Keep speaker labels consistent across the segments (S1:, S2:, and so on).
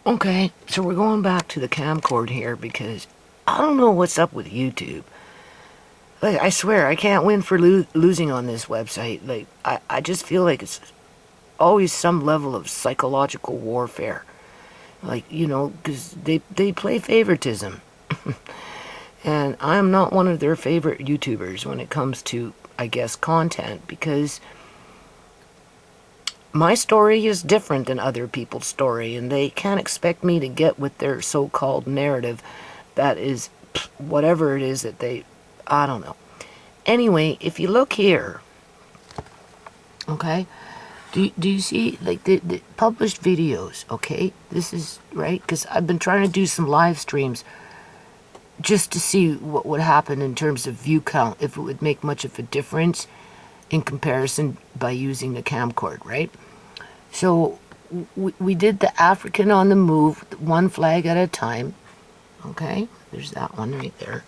S1: Okay, so we're going back to the camcord here because I don't know what's up with YouTube. Like, I swear, I can't win for losing on this website. Like, I just feel like it's always some level of psychological warfare. Like, you know, because they play favoritism. And I'm not one of their favorite YouTubers when it comes to, I guess, content, because my story is different than other people's story, and they can't expect me to get with their so-called narrative that is whatever it is that I don't know. Anyway, if you look here, okay, do you see, like, the published videos, okay? This is, right, because I've been trying to do some live streams just to see what would happen in terms of view count, if it would make much of a difference in comparison by using the camcord, right? So we did the African on the move, one flag at a time. Okay, there's that one right there.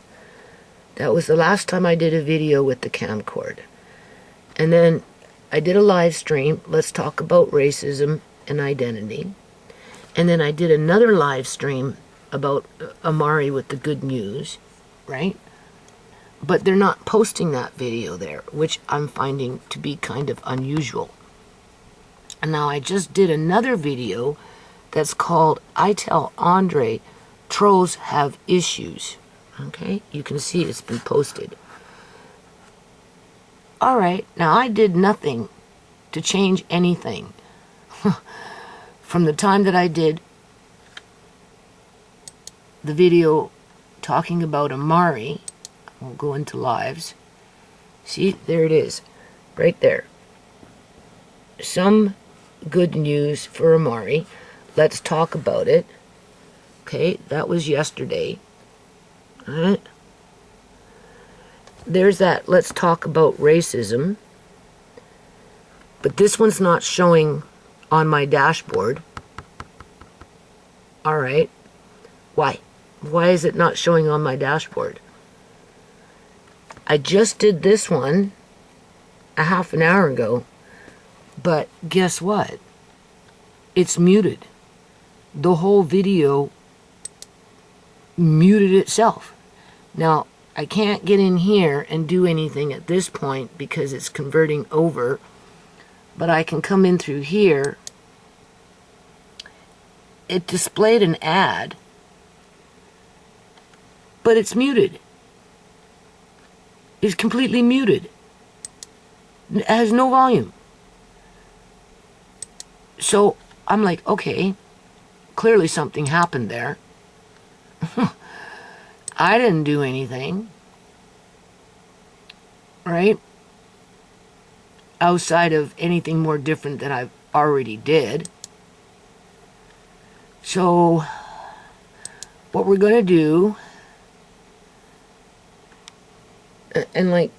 S1: That was the last time I did a video with the camcord. And then I did a live stream, let's talk about racism and identity. And then I did another live stream about Amari with the good news, right? But they're not posting that video there, which I'm finding to be kind of unusual. And now I just did another video that's called I Tell Andre Trolls Have Issues. Okay, you can see it's been posted. Alright, now I did nothing to change anything from the time that I did the video talking about Amari. We'll go into lives. See, there it is, right there. Some good news for Amari. Let's talk about it. Okay, that was yesterday. Alright. There's that let's talk about racism. But this one's not showing on my dashboard. Alright. Why? Why is it not showing on my dashboard? I just did this one a half an hour ago. But guess what? It's muted. The whole video muted itself. Now, I can't get in here and do anything at this point because it's converting over. But I can come in through here. It displayed an ad, but it's muted. It's completely muted. It has no volume. So I'm like, okay, clearly something happened there. I didn't do anything, right? Outside of anything more different than I've already did. So what we're gonna do, and like,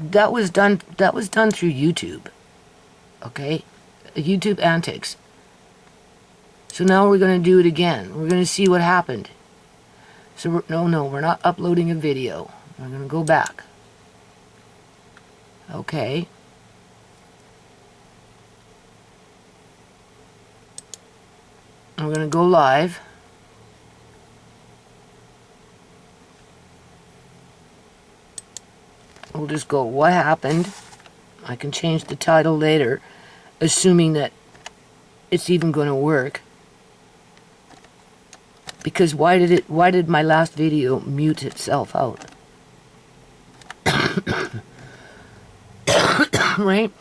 S1: that was done through YouTube, okay? YouTube antics. So now we're going to do it again. We're going to see what happened. So we're not uploading a video. We're going to go back. Okay. And we're going to go live. We'll just go, what happened? I can change the title later, assuming that it's even going to work. Because why did my last video mute itself out? Right?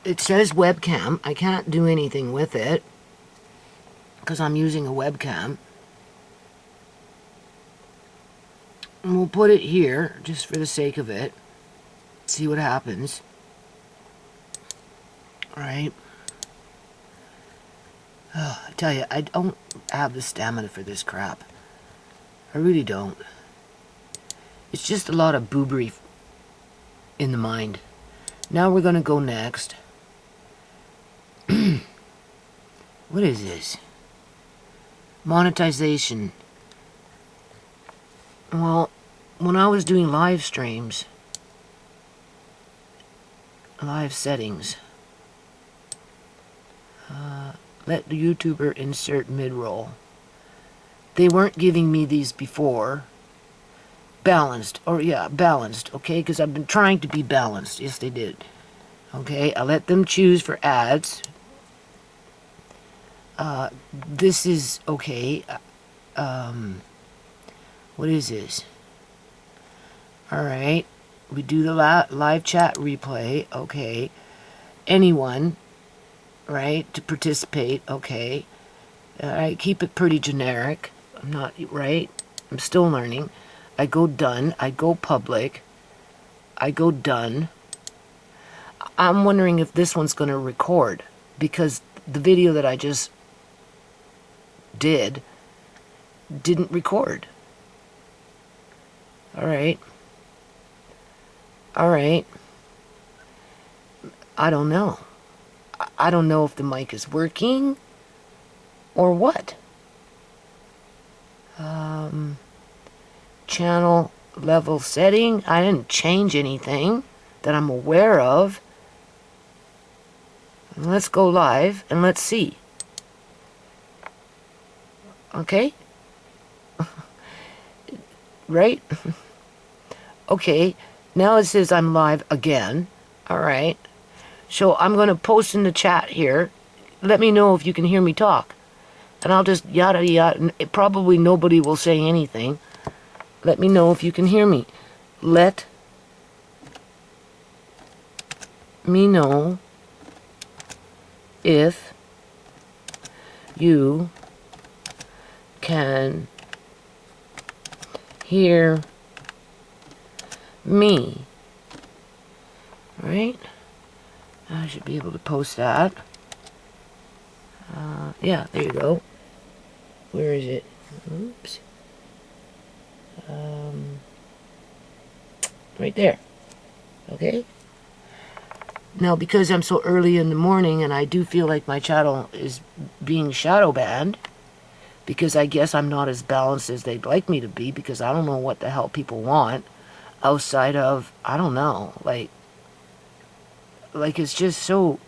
S1: It says webcam. I can't do anything with it because I'm using a webcam. And we'll put it here, just for the sake of it. See what happens. Alright. Oh, I tell you, I don't have the stamina for this crap. I really don't. It's just a lot of boobery in the mind. Now we're going to go next. What is this? Monetization. Well, when I was doing live streams, Live settings. Let the YouTuber insert mid-roll. They weren't giving me these before. Balanced. Or yeah, balanced. Okay, because I've been trying to be balanced. Yes, they did. Okay, I let them choose for ads. This is okay. What is this? Alright. We do the live chat replay. Okay. Anyone, right, to participate. Okay. Alright, keep it pretty generic. I'm not, right? I'm still learning. I go done. I go public. I go done. I'm wondering if this one's going to record, because the video that I just didn't record. Alright. Alright. I don't know. I don't know if the mic is working or what. Channel level setting. I didn't change anything that I'm aware of. Let's go live and let's see. Okay? Right? Okay. Now it says I'm live again. Alright. So I'm going to post in the chat here. Let me know if you can hear me talk. And I'll just yada yada. Probably nobody will say anything. Let me know if you can hear me. Let me know if you can hear me. Right? I should be able to post that. Yeah, there you go. Where is it? Oops. Right there. Okay? Now, because I'm so early in the morning and I do feel like my channel is being shadow banned, because I guess I'm not as balanced as they'd like me to be, because I don't know what the hell people want outside of, I don't know, like it's just so,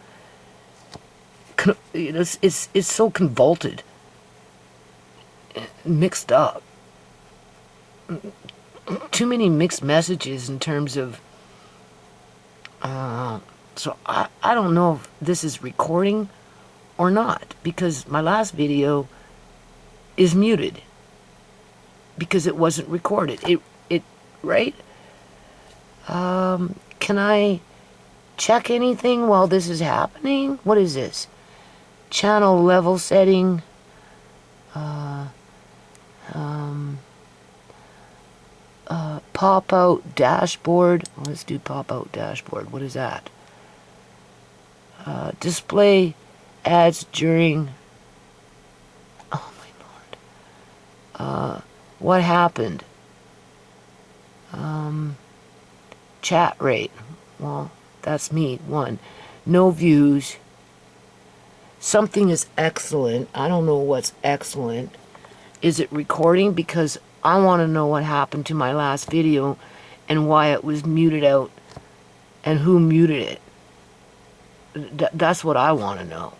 S1: it's so convoluted, mixed up. Too many mixed messages in terms of, so I don't know if this is recording or not, because my last video is muted because it wasn't recorded. It right? Can I check anything while this is happening? What is this? Channel level setting. Pop out dashboard. Let's do pop out dashboard. What is that? Display ads during. Oh my lord. What happened? Chat rate. Well, that's me. 1. No views. Something is excellent. I don't know what's excellent. Is it recording? Because I want to know what happened to my last video and why it was muted out and who muted it. That's what I want to know.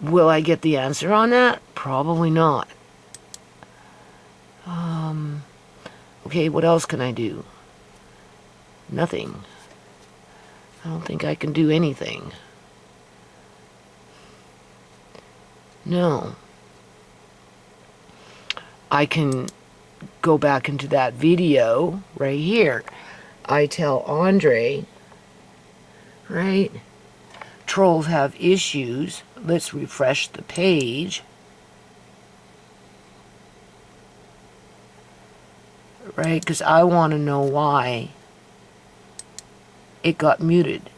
S1: Will I get the answer on that? Probably not. Okay, what else can I do? Nothing. I don't think I can do anything. No. I can go back into that video right here. I tell Andre, right? Trolls have issues. Let's refresh the page. Right? Because I want to know why it got muted.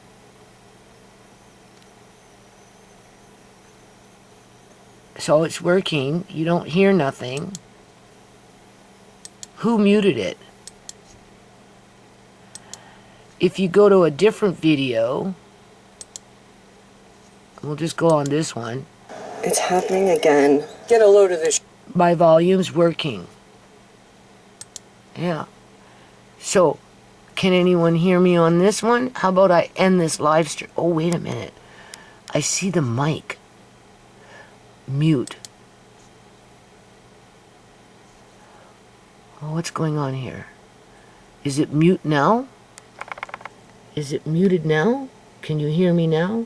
S1: So it's working. You don't hear nothing. Who muted it? If you go to a different video, we'll just go on this one.
S2: It's happening again. Get a load of this.
S1: My volume's working. Yeah. So, Can anyone hear me on this one? How about I end this live stream? Oh, wait a minute. I see the mic. Mute. Oh, what's going on here? Is it mute now? Is it muted now? Can you hear me now?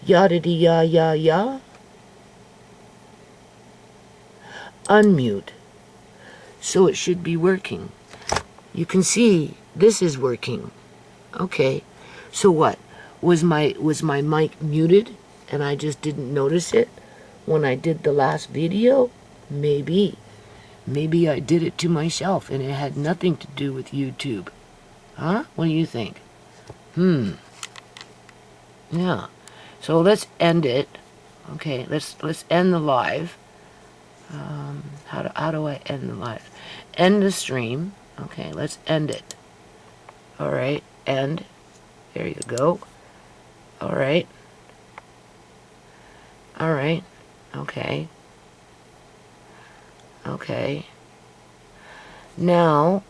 S1: Yada-dee-ya-ya-ya. Unmute. So it should be working. You can see this is working. Okay. So what? Was my mic muted and I just didn't notice it when I did the last video? Maybe. Maybe I did it to myself and it had nothing to do with YouTube. Huh? What do you think? Yeah. So let's end it. Okay, let's end the live. How do I end the live? End the stream. Okay, let's end it. All right, end. There you go. All right. All right. Okay. Okay. Now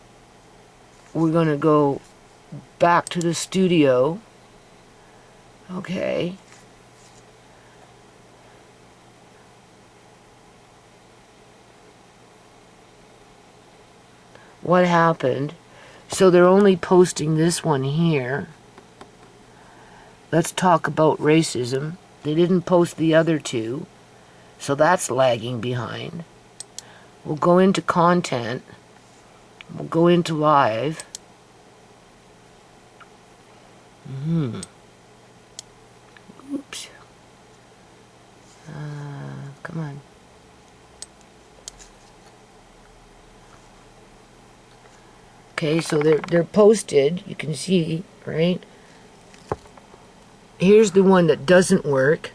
S1: we're going to go back to the studio. Okay. What happened? So they're only posting this one here. Let's talk about racism. They didn't post the other two, so that's lagging behind. We'll go into content. We'll go into live. Oops. Come on. Okay, so they're posted. You can see, right? Here's the one that doesn't work.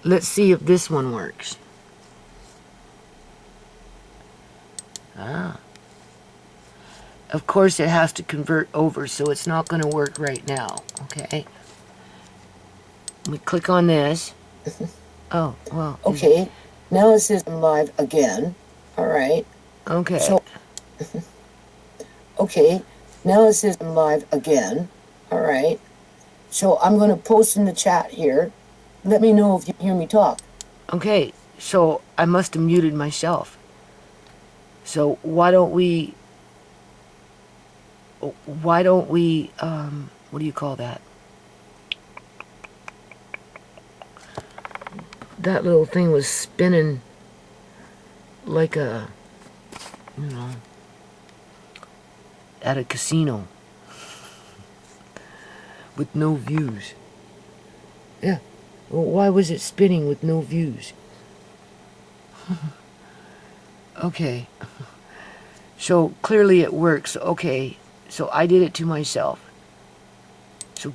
S1: Let's see if this one works. Of course it has to convert over, so it's not going to work right now. Okay. We click on this. Oh, well.
S2: Okay. Now it says I'm live again. All right.
S1: Okay.
S2: So, okay. Now it says I'm live again. All right. So I'm going to post in the chat here. Let me know if you hear me talk.
S1: Okay. So I must have muted myself. So why don't we, what do you call that? That little thing was spinning like a, you know, at a casino with no views. Yeah. Well, why was it spinning with no views? Okay. So clearly it works. Okay. So I did it to myself. So,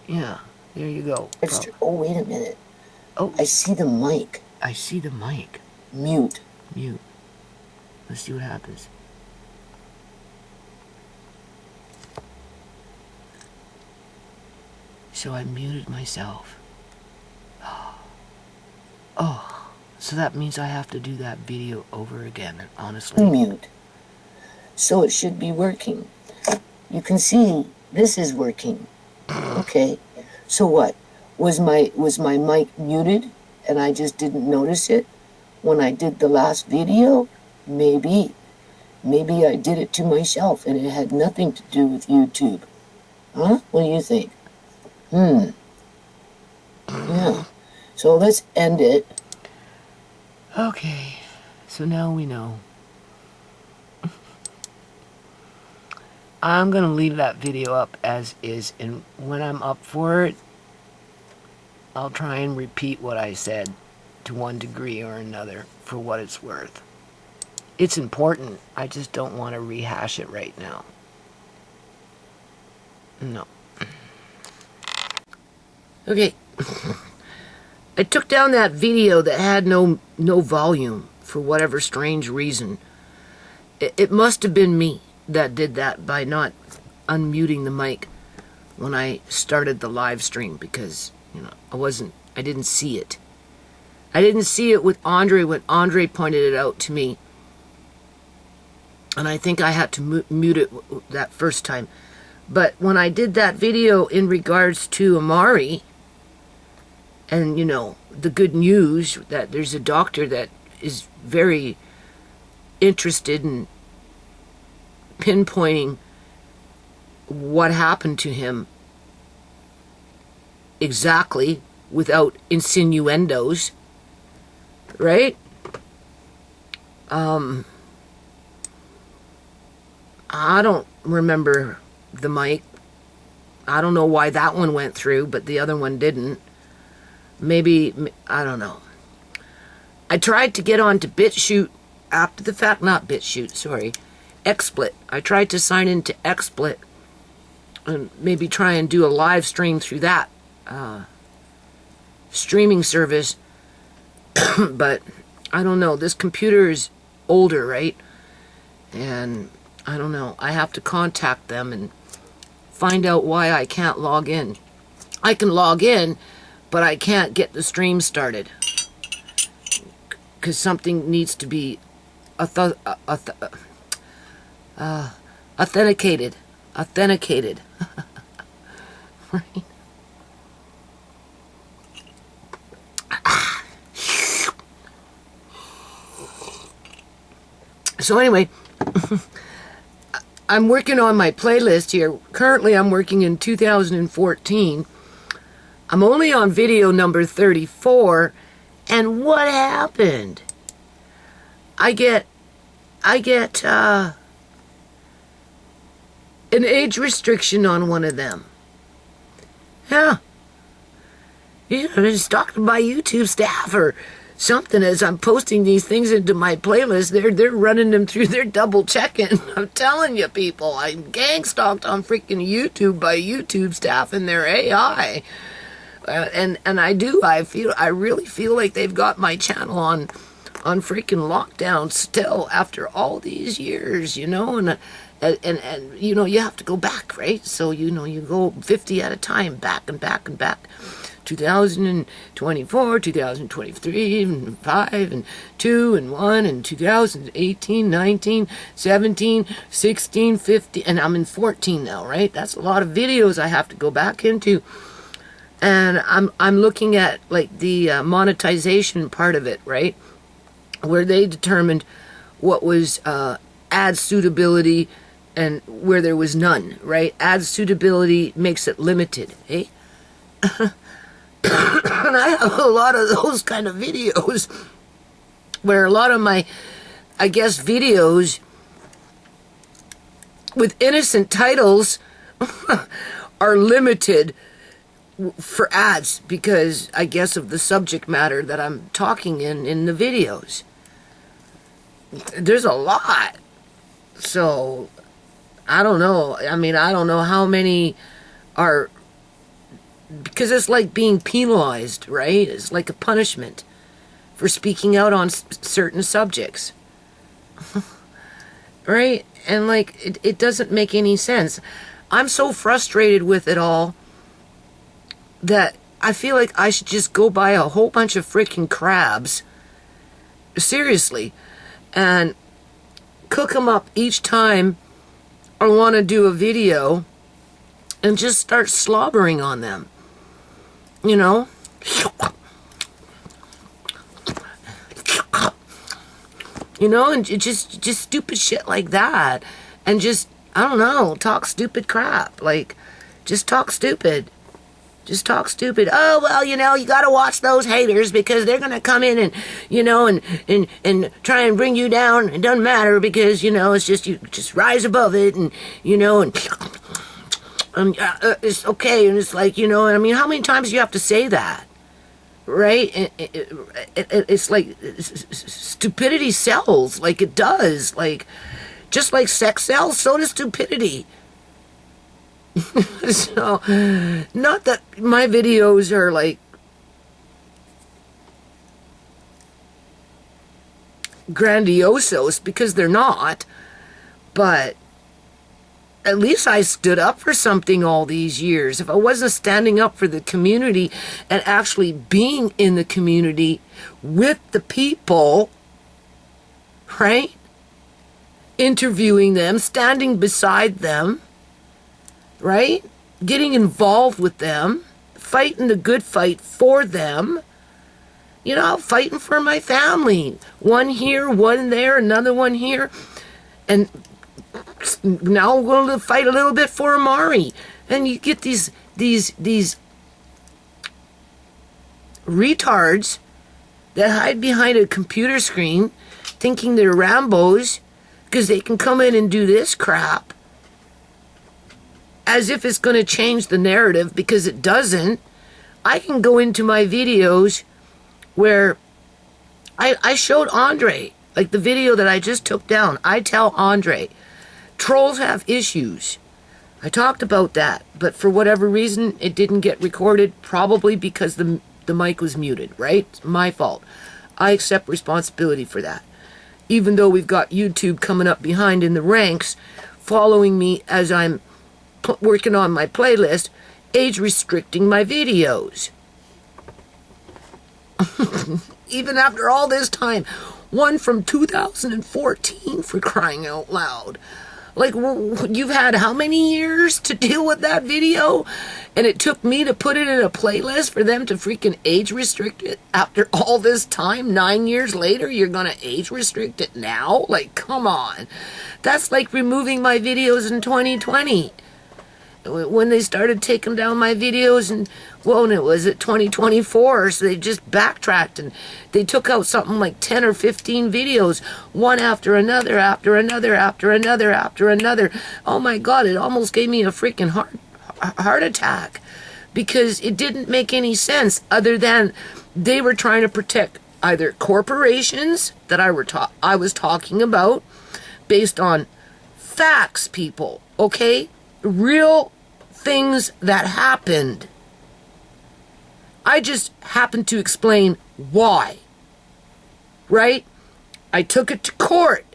S1: yeah. There you go.
S2: Oh, wait a minute.
S1: Oh.
S2: I see the mic.
S1: I see the mic.
S2: Mute.
S1: Mute. Let's see what happens. So I muted myself. Oh, so that means I have to do that video over again, honestly.
S2: Mute. So it should be working. You can see this is working. Okay. So what? Was my mic muted and I just didn't notice it when I did the last video? Maybe. Maybe I did it to myself and it had nothing to do with YouTube. Huh? What do you think? Yeah. So let's end it.
S1: Okay. So now we know. I'm going to leave that video up as is, and when I'm up for it, I'll try and repeat what I said to one degree or another for what it's worth. It's important. I just don't want to rehash it right now. No. Okay. I took down that video that had no volume for whatever strange reason. It must have been me that did that by not unmuting the mic when I started the live stream, because, you know, I didn't see it. I didn't see it with Andre when Andre pointed it out to me. And I think I had to mute it that first time. But when I did that video in regards to Amari, and, you know, the good news that there's a doctor that is very interested in pinpointing what happened to him exactly without insinuendos, right? I don't remember the mic. I don't know why that one went through, but the other one didn't. Maybe, I don't know. I tried to get on to BitChute after the fact, not BitChute, sorry, XSplit. I tried to sign into XSplit and maybe try and do a live stream through that streaming service. But I don't know. This computer is older, right? And I don't know. I have to contact them and find out why I can't log in. I can log in, but I can't get the stream started because something needs to be authenticated. Right? So anyway, I'm working on my playlist here. Currently, I'm working in 2014. I'm only on video number 34, and what happened? I get an age restriction on one of them. Yeah. You know, it's talking to my YouTube staff or something as I'm posting these things into my playlist. They're running them through. They're double checking. I'm telling you, people, I'm gang stalked on freaking YouTube by YouTube staff and their AI. And I really feel like they've got my channel on freaking lockdown still after all these years, you know, and you know, you have to go back, right? So, you know, you go 50 at a time, back and back and back. 2024, 2023, and 5, and 2, and 1, and 2018, 19, 17, 16, 15, and I'm in 14 now, right? That's a lot of videos I have to go back into. And I'm looking at, like, the monetization part of it, right? Where they determined what was ad suitability and where there was none, right? Ad suitability makes it limited, eh? And I have a lot of those kind of videos where a lot of my, I guess, videos with innocent titles are limited for ads because, I guess, of the subject matter that I'm talking in the videos. There's a lot. So, I don't know. I mean, I don't know how many are... Because it's like being penalized, right? It's like a punishment for speaking out on certain subjects. Right? And like, it doesn't make any sense. I'm so frustrated with it all that I feel like I should just go buy a whole bunch of freaking crabs. Seriously. And cook them up each time I want to do a video and just start slobbering on them. You know? You know, and just stupid shit like that. And just, I don't know, talk stupid crap. Like, just talk stupid. Just talk stupid. Oh, well, you know, you gotta watch those haters because they're gonna come in and, you know, and try and bring you down. It doesn't matter because, you know, it's just, you just rise above it and, you know, and... it's okay, and it's like, you know, I mean, how many times do you have to say that, right? It's like stupidity sells, like it does, like just like sex sells, so does stupidity. So, not that my videos are like grandiosos, because they're not, but at least I stood up for something all these years. If I wasn't standing up for the community and actually being in the community with the people, right? interviewing them, standing beside them, right? Getting involved with them, fighting the good fight for them, you know, fighting for my family. One here, one there, another one here. And now I'm going to fight a little bit for Amari. And you get these retards that hide behind a computer screen thinking they're Rambos because they can come in and do this crap as if it's going to change the narrative, because it doesn't. I can go into my videos where I showed Andre, like the video that I just took down. I tell Andre, trolls have issues. I talked about that, but for whatever reason, it didn't get recorded, probably because the mic was muted, right? It's my fault. I accept responsibility for that. Even though we've got YouTube coming up behind in the ranks, following me as I'm working on my playlist, age restricting my videos. Even after all this time, one from 2014, for crying out loud. Like, you've had how many years to deal with that video? And it took me to put it in a playlist for them to freaking age restrict it after all this time. 9 years later, you're going to age restrict it now? Like, come on. That's like removing my videos in 2020. When they started taking down my videos, and well, it was at 2024, so they just backtracked and they took out something like 10 or 15 videos, one after another, after another, after another, after another. Oh my God, it almost gave me a freaking heart attack, because it didn't make any sense other than they were trying to protect either corporations that I was talking about based on facts, people, okay? Real things that happened. I just happened to explain why, right? I took it to court,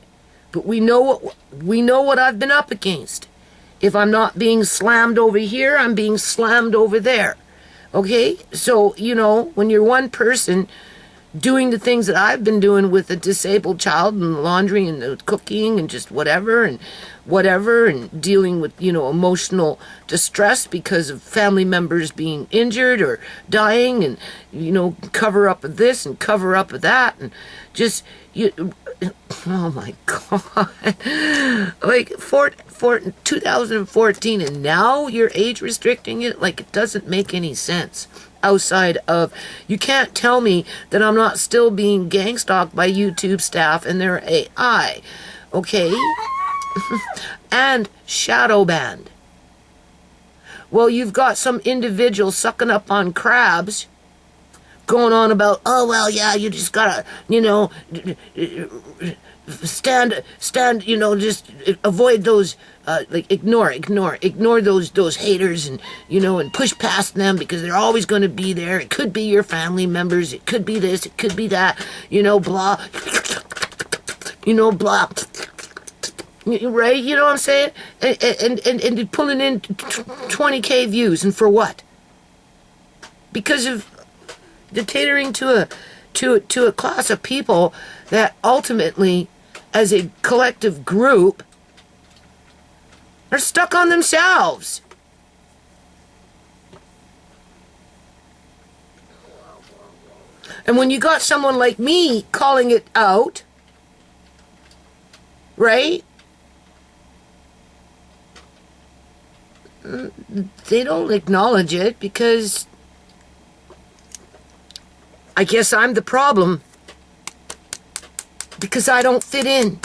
S1: but we know what I've been up against. If I'm not being slammed over here, I'm being slammed over there. Okay? So, you know, when you're one person doing the things that I've been doing with a disabled child, and laundry and the cooking and just whatever, and dealing with, you know, emotional distress because of family members being injured or dying, and, you know, cover up of this and cover up of that, and just, oh my God. Like, for 2014, and now you're age restricting it? Like, it doesn't make any sense. Outside of, you can't tell me that I'm not still being gang stalked by YouTube staff and their AI, okay? And shadow banned. Well, you've got some individual sucking up on crabs going on about, oh, well, yeah, you just gotta, you know, stand, you know, just avoid those, like, ignore those haters, and, you know, and push past them because they're always going to be there. It could be your family members. It could be this. It could be that, you know, blah, you know, blah, right? You know what I'm saying? And pulling in 20K views, and for what? Because of the catering to a class of people that ultimately, as a collective group, are stuck on themselves. And when you got someone like me calling it out, right? They don't acknowledge it, because I guess I'm the problem, because I don't fit in.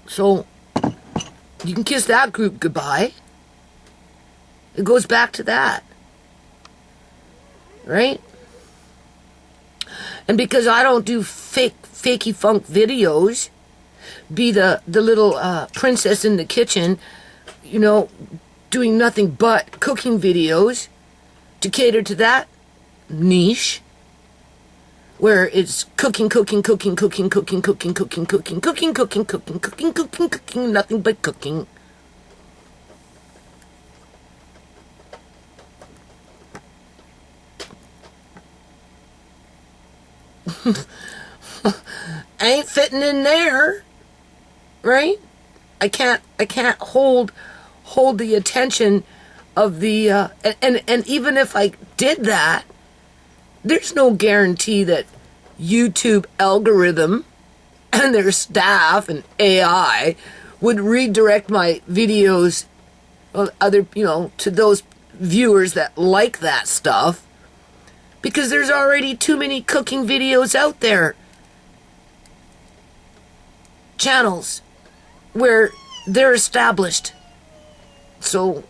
S1: So, you can kiss that group goodbye. It goes back to that. Right? And because I don't do fakey funk videos, be the little princess in the kitchen, you know, doing nothing but cooking videos to cater to that niche, where it's cooking, nothing but cooking. ain't fitting in there, right? I can't hold the attention of the and even if I did that, there's no guarantee that YouTube algorithm and their staff and AI would redirect my videos to those viewers that like that stuff, because there's already too many cooking videos out there. Channels where they're established. So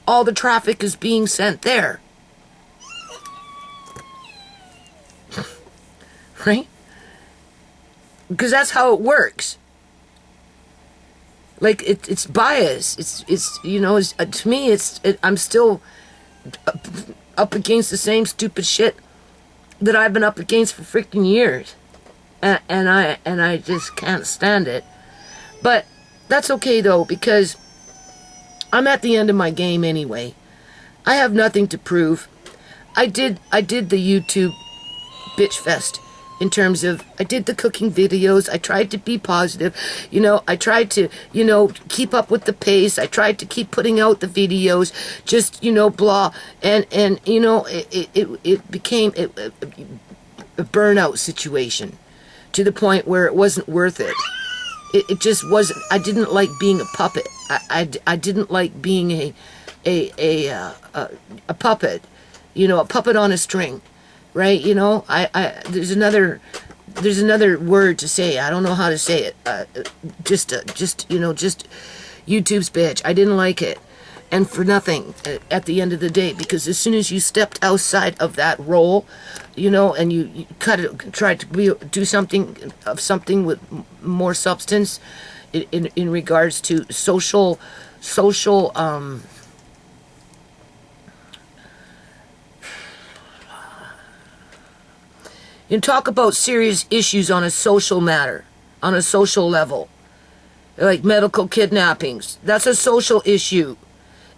S1: all the traffic is being sent there. Right? Because that's how it works. Like it's bias. To me I'm still up against the same stupid shit that I've been up against for freaking years. And I just can't stand it. But that's okay though, because I'm at the end of my game anyway. I have nothing to prove. I did the YouTube bitch fest in terms of I did the cooking videos. I tried to be positive. I tried to, keep up with the pace. I tried to keep putting out the videos, just, blah. And it became a burnout situation to the point where it wasn't worth it. It just wasn't. I didn't like being a puppet. I didn't like being a puppet, a puppet on a string, right? There's another word to say. I don't know how to say it. Just YouTube's bitch. I didn't like it, and for nothing at the end of the day, because as soon as you stepped outside of that role, and you tried to do something with more substance in regards to social you talk about serious issues on a social matter, on a social level, like medical kidnappings. That's a social issue.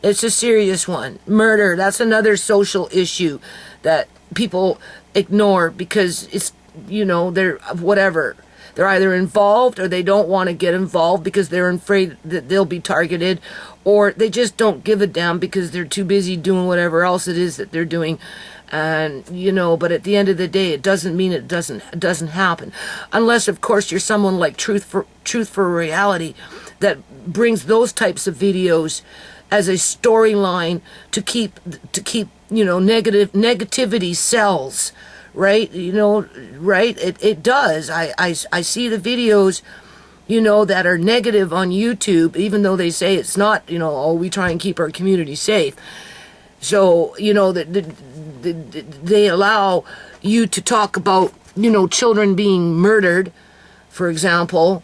S1: It's a serious one. Murder, that's another social issue that people ignore because it's, they're whatever. They're either involved or they don't want to get involved because they're afraid that they'll be targeted, or they just don't give a damn because they're too busy doing whatever else it is that they're doing. And, but at the end of the day, it doesn't mean it doesn't happen. Unless, of course, you're someone like Truth for Reality that brings those types of videos as a storyline to keep negativity sells, right? Right? It does. I see the videos, that are negative on YouTube, even though they say it's not, we try and keep our community safe. So, they allow you to talk about, children being murdered, for example,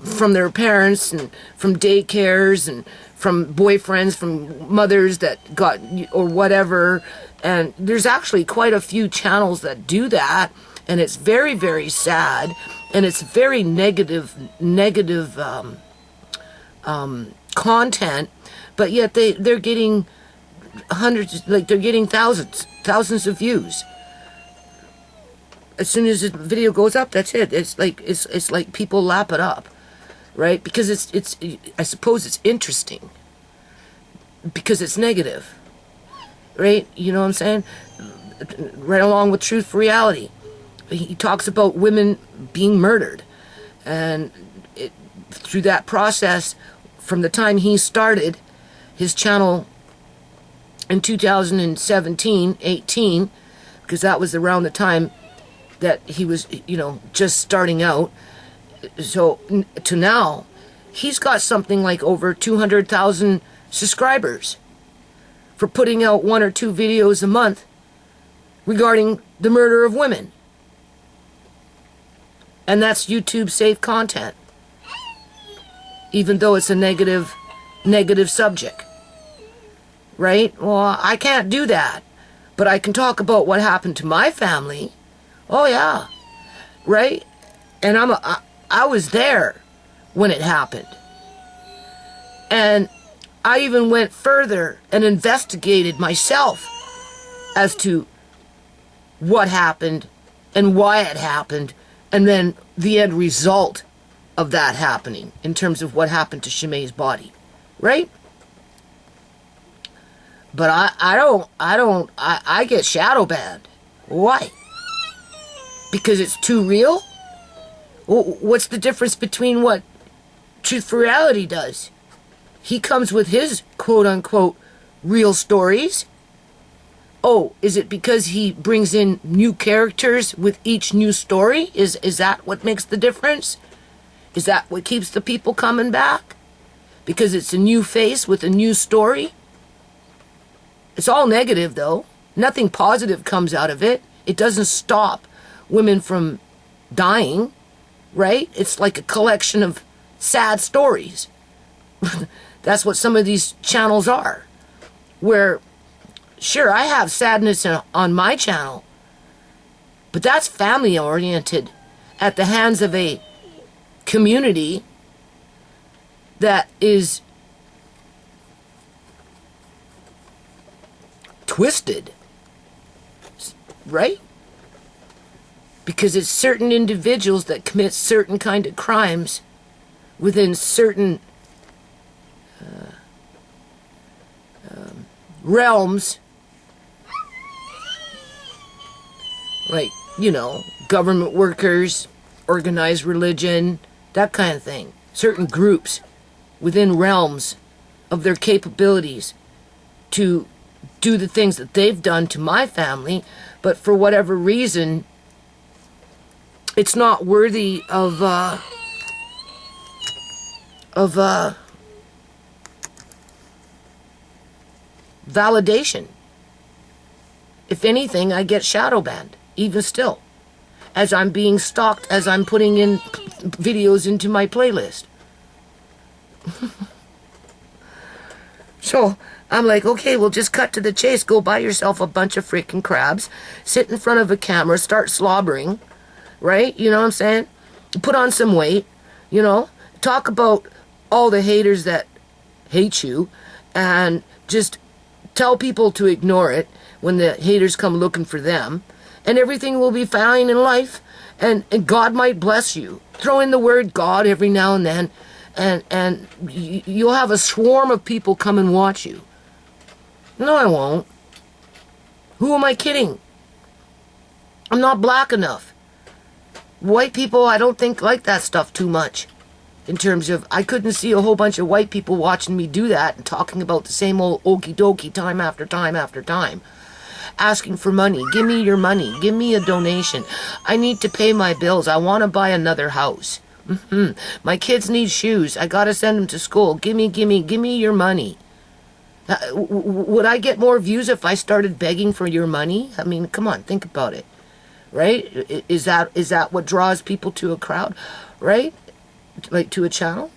S1: from their parents and from daycares and from boyfriends, from mothers that got, or whatever. And there's actually quite a few channels that do that. And it's very, very sad. And it's very negative content. But yet they're getting hundreds, like they're getting thousands of views. As soon as the video goes up, that's it. It's like people lap it up, right? Because it's I suppose it's interesting because it's negative, right? You know what I'm saying? Right along with Truth for Reality, he talks about women being murdered, and through that process, from the time he started his channel in 2017-18, because that was around the time that he was, just starting out. So to now, he's got something like over 200,000 subscribers for putting out 1 or 2 videos a month regarding the murder of women. And that's YouTube safe content, even though it's a negative subject. Right? Well, I can't do that, but I can talk about what happened to my family. Oh yeah, right? And I was there when it happened, and I even went further and investigated myself as to what happened and why it happened, and then the end result of that happening in terms of what happened to Shimei's body, right? But I get shadow banned. Why? Because it's too real? What's the difference between what Truth for Reality does? He comes with his quote-unquote real stories. Oh, is it because he brings in new characters with each new story? Is that what makes the difference? Is that what keeps the people coming back? Because it's a new face with a new story? It's all negative, though. Nothing positive comes out of it. It doesn't stop women from dying, right? It's like a collection of sad stories. That's what some of these channels are. Where, sure, I have sadness on my channel, but that's family oriented at the hands of a community that is twisted, right? Because it's certain individuals that commit certain kind of crimes within certain realms, like, you know, government workers, organized religion, that kind of thing. Certain groups within realms of their capabilities to do the things that they've done to my family, but for whatever reason, it's not worthy of validation. If anything, I get shadow banned, even still, as I'm being stalked, as I'm putting in videos into my playlist. So I'm like, okay, well, just cut to the chase. Go buy yourself a bunch of freaking crabs, sit in front of a camera, start slobbering, right? You know what I'm saying? Put on some weight, you know, talk about all the haters that hate you, and just tell people to ignore it when the haters come looking for them, and everything will be fine in life, and God might bless you. Throw in the word God every now and then, and you'll have a swarm of people come and watch you. No, I won't. Who am I kidding? I'm not black enough. White people, I don't think, like that stuff too much. In terms of, I couldn't see a whole bunch of white people watching me do that and talking about the same old okie dokie time after time after time. Asking for money. Give me your money. Give me a donation. I need to pay my bills. I want to buy another house. My kids need shoes. I got to send them to school. Give me your money. Would I get more views if I started begging for your money? I mean, come on, think about it. Right? Is that what draws people to a crowd? Right? Like to a channel?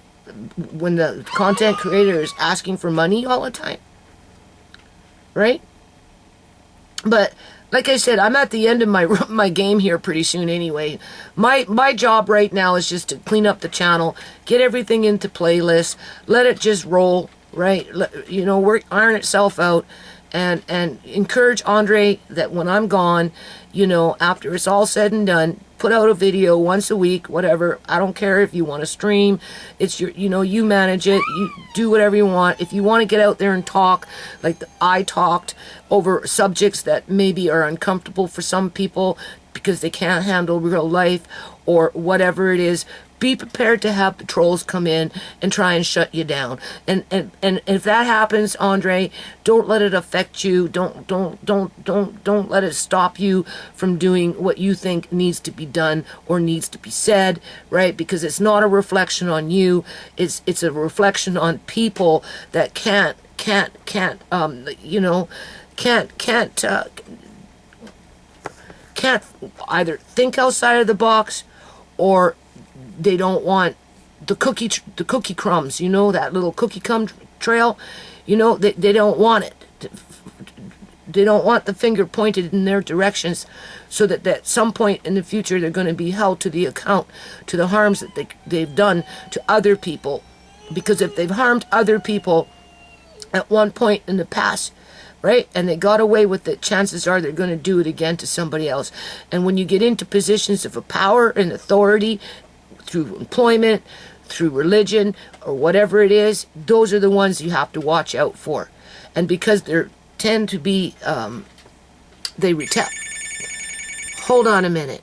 S1: When the content creator is asking for money all the time? Right? But like I said, I'm at the end of my game here pretty soon anyway. My job right now is just to clean up the channel, get everything into playlists, let it just roll, right? You know, work, iron itself out, and encourage Andre that when I'm gone, you know, after it's all said and done, put out a video once a week, whatever. I don't care if you want to stream. It's your, you know, you manage it. You do whatever you want. If you want to get out there and talk, like I talked over subjects that maybe are uncomfortable for some people because they can't handle real life or whatever it is, be prepared to have the trolls come in and try and shut you down. And if that happens, Andre, don't let it affect you. Don't let it stop you from doing what you think needs to be done or needs to be said, right? Because it's not a reflection on you. It's a reflection on people that can't either think outside of the box, or they don't want the cookie crumbs, you know, that little cookie crumb trail, you know, they don't want it. They don't want the finger pointed in their directions, so that at some point in the future they're going to be held to the account to the harms that they've done to other people. Because if they've harmed other people at one point in the past right? And they got away with it. Chances are they're going to do it again to somebody else. And when you get into positions of power and authority through employment, through religion, or whatever it is, those are the ones you have to watch out for. And because they tend to be, they retell. Hold on a minute.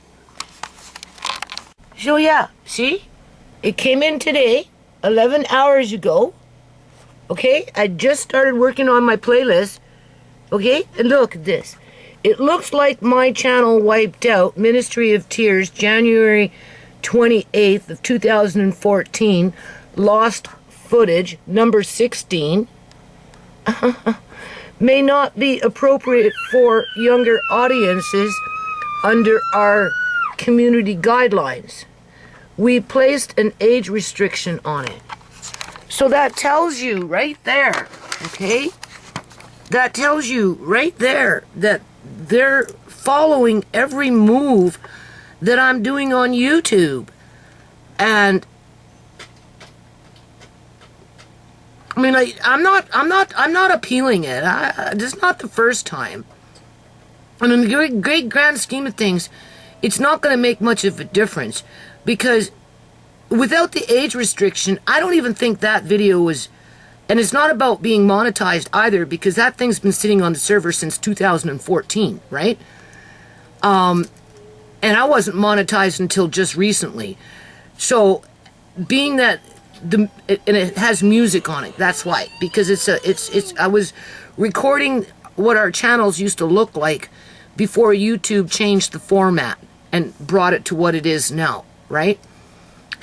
S1: So yeah, see? It came in today, 11 hours ago. Okay? I just started working on my playlist. Okay? And look at this. It looks like my channel wiped out. Ministry of Tears, January 28th of 2014. Lost footage, number 16. May not be appropriate for younger audiences under our community guidelines. We placed an age restriction on it. So that tells you right there, okay? That tells you right there that they're following every move that I'm doing on YouTube. And I mean, I'm not appealing it. This is not the first time. And in the great grand scheme of things, it's not going to make much of a difference, because without the age restriction, I don't even think that video was, and it's not about being monetized either, because that thing's been sitting on the server since 2014, right? And I wasn't monetized until just recently. So, being that and it has music on it, that's why, because I was recording what our channels used to look like before YouTube changed the format and brought it to what it is now, right?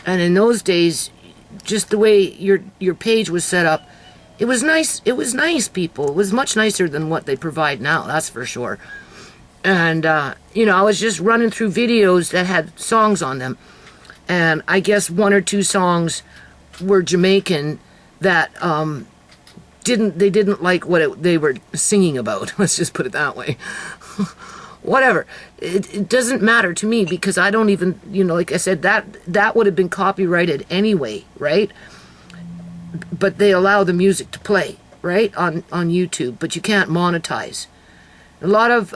S1: And in those days, just the way your page was set up, it was nice. It was nice, people. It was much nicer than what they provide now, that's for sure. And, you know, I was just running through videos that had songs on them. And I guess one or two songs were Jamaican that they didn't like what they were singing about. Let's just put it that way. Whatever. It doesn't matter to me, because I don't even, you know, like I said, that would have been copyrighted anyway, right? But they allow the music to play, right, on YouTube, but you can't monetize. A lot of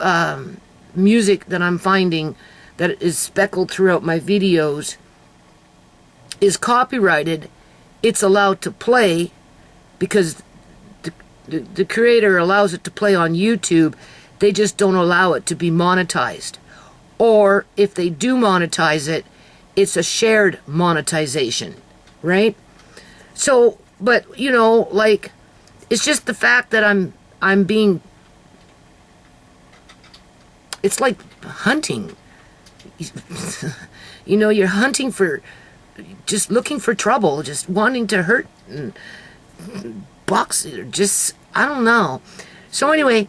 S1: music that I'm finding that is speckled throughout my videos is copyrighted. It's allowed to play because the creator allows it to play on YouTube. They just don't allow it to be monetized. Or if they do monetize it, it's a shared monetization, right? So, but, you know, like, it's just the fact that I'm being, it's like hunting. You know, you're hunting for, just looking for trouble, just wanting to hurt and box it, or just, I don't know. So anyway,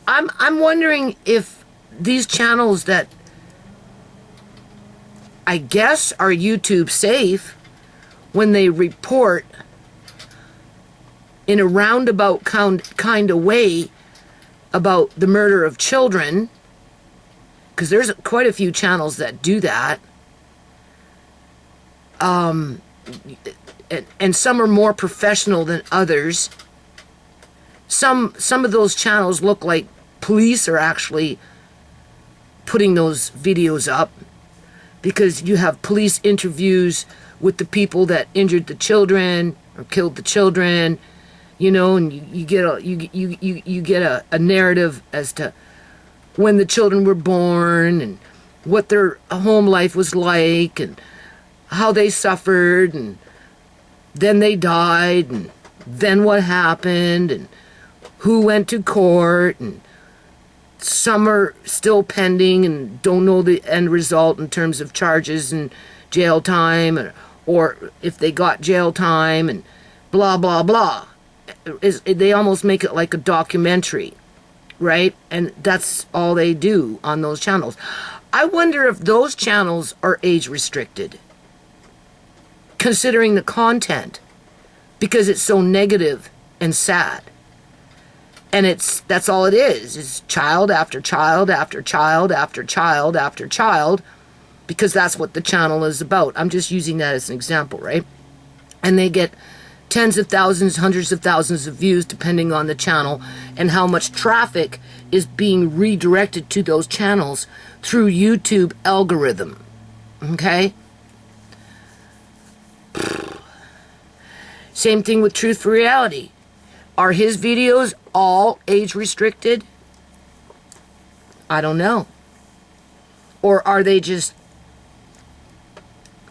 S1: I'm wondering if these channels that I guess are YouTube safe, when they report in a roundabout kind of way about the murder of children, because there's quite a few channels that do that, and some are more professional than others. Some of those channels look like police are actually putting those videos up, because you have police interviews with the people that injured the children or killed the children, you know, and you get a narrative as to when the children were born and what their home life was like and how they suffered, and then they died, and then what happened, and who went to court, and some are still pending and don't know the end result in terms of charges and jail time, or if they got jail time, and blah, blah, blah. They almost make it like a documentary, right? And that's all they do on those channels. I wonder if those channels are age restricted, considering the content, because it's so negative and sad. And that's all it is. It's child after child after child after child after child, because that's what the channel is about. I'm just using that as an example, right? And they get tens of thousands, hundreds of thousands of views, depending on the channel, and how much traffic is being redirected to those channels through YouTube algorithm. Okay? Same thing with Truth for Reality. Are his videos all age restricted? I don't know. Or are they just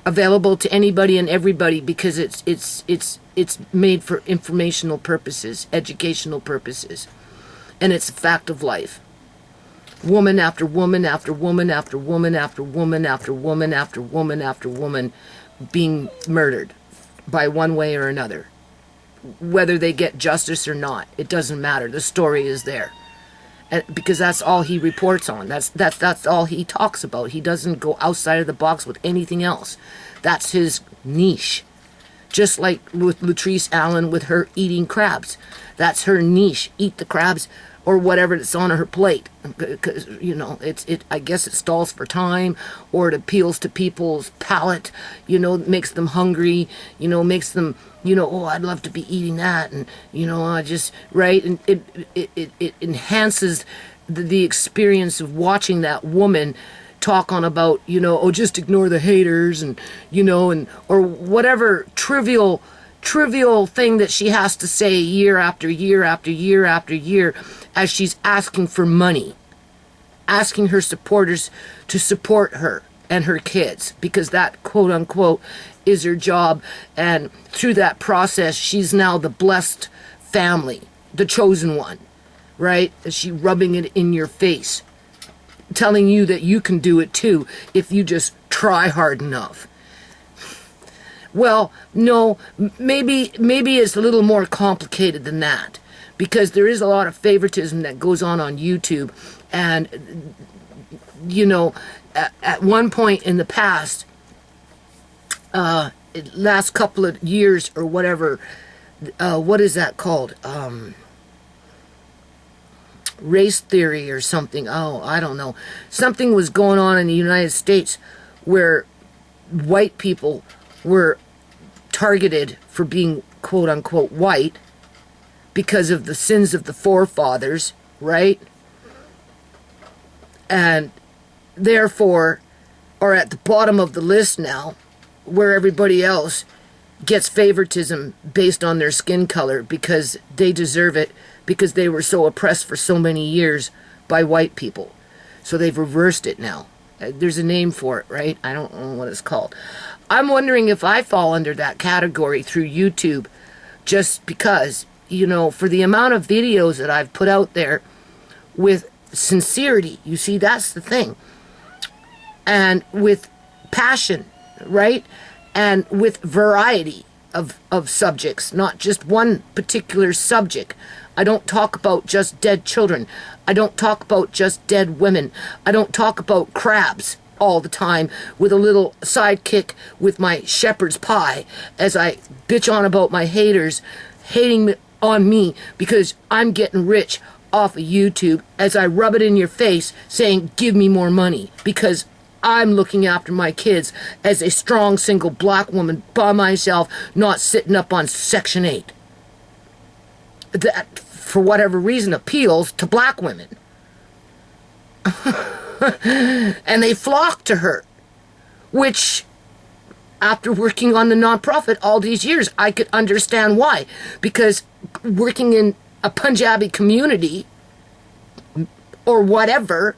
S1: available to anybody and everybody because it's made for informational purposes, educational purposes, and it's a fact of life. Woman after woman after woman after woman after woman after woman after woman after woman being murdered by one way or another. Whether they get justice or not, it doesn't matter. The story is there. And because that's all he reports on. That's all he talks about. He doesn't go outside of the box with anything else. That's his niche. Just like with Latrice Allen with her eating crabs. That's her niche. Eat the crabs or whatever that's on her plate. Because, you know, I guess it stalls for time, or it appeals to people's palate, you know, makes them hungry, you know, makes them, you know, oh, I'd love to be eating that, and, you know, I just, right, and it enhances the experience of watching that woman talk on about, you know, oh, just ignore the haters, and, you know, and, or whatever trivial thing that she has to say year after year after year after year as she's asking for money, asking her supporters to support her and her kids, because that, quote unquote, is her job. And through that process, she's now the blessed family, the chosen one, right? She rubbing it in your face, telling you that you can do it too if you just try hard enough. Well, no, maybe it's a little more complicated than that, because there is a lot of favoritism that goes on YouTube. And, you know, at one point in the past, last couple of years or whatever, what is that called? Race theory or something. Oh, I don't know. Something was going on in the United States where white people were targeted for being, quote unquote, white because of the sins of the forefathers, right? And therefore are at the bottom of the list now, where everybody else gets favoritism based on their skin color because they deserve it, because they were so oppressed for so many years by white people. So they've reversed it now. There's a name for it, right? I don't know what it's called. I'm wondering if I fall under that category through YouTube, just because, you know, for the amount of videos that I've put out there with sincerity, you see, that's the thing, and with passion, right? And with variety of subjects, not just one particular subject. I don't talk about just dead children. I don't talk about just dead women. I don't talk about crabs all the time with a little sidekick with my shepherd's pie as I bitch on about my haters hating on me because I'm getting rich off of YouTube, as I rub it in your face saying, give me more money, because I'm looking after my kids as a strong single black woman by myself, not sitting up on Section 8. That, for whatever reason, appeals to black women. And they flock to her, which, after working on the nonprofit all these years, I could understand why. Because working in a Punjabi community, or whatever,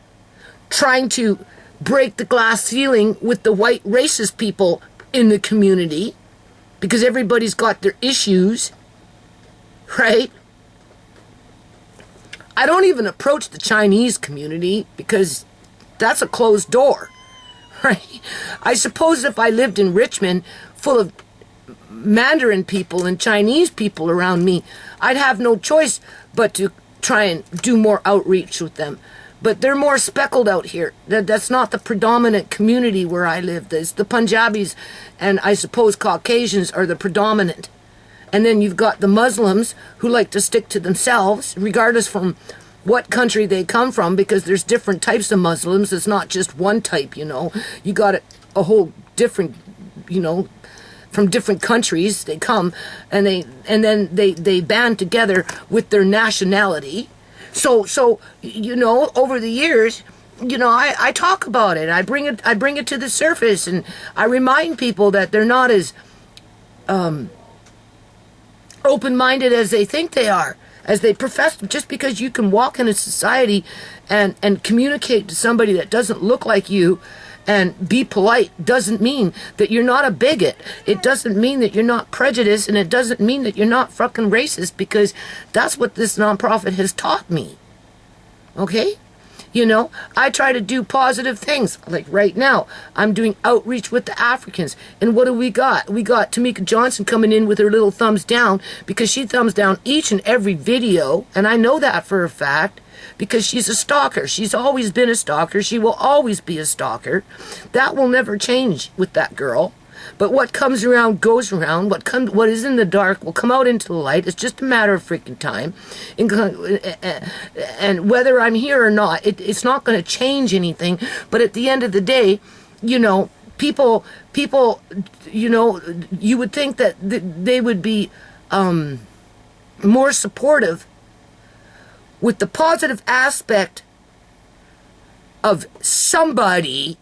S1: trying to break the glass ceiling with the white racist people in the community, because everybody's got their issues, right? I don't even approach the Chinese community because that's a closed door, right? I suppose if I lived in Richmond full of Mandarin people and Chinese people around me, I'd have no choice but to try and do more outreach with them. But they're more speckled out here. That's not the predominant community where I live. It's the Punjabis and I suppose Caucasians are the predominant. And then you've got the Muslims who like to stick to themselves, regardless from what country they come from, because there's different types of Muslims. It's not just one type, you know. You got a whole different, you know, from different countries. They come and then they band together with their nationality. So over the years, I talk about it. I bring it to the surface, and I remind people that they're not as open-minded as they think they are, as they profess. Just because you can walk in a society and communicate to somebody that doesn't look like you and be polite doesn't mean that you're not a bigot. It doesn't mean that you're not prejudiced, and it doesn't mean that you're not fucking racist, because that's what this nonprofit has taught me. Okay? I try to do positive things. Like right now, I'm doing outreach with the Africans. And what do we got? We got Tamika Johnson coming in with her little thumbs down, because she thumbs down each and every video. And I know that for a fact, because she's a stalker. She's always been a stalker. She will always be a stalker. That will never change with that girl. But what comes around goes around. What is in the dark will come out into the light. It's just a matter of freaking time. And whether I'm here or not, it's not going to change anything. But at the end of the day, people, you would think that they would be more supportive with the positive aspect of somebody,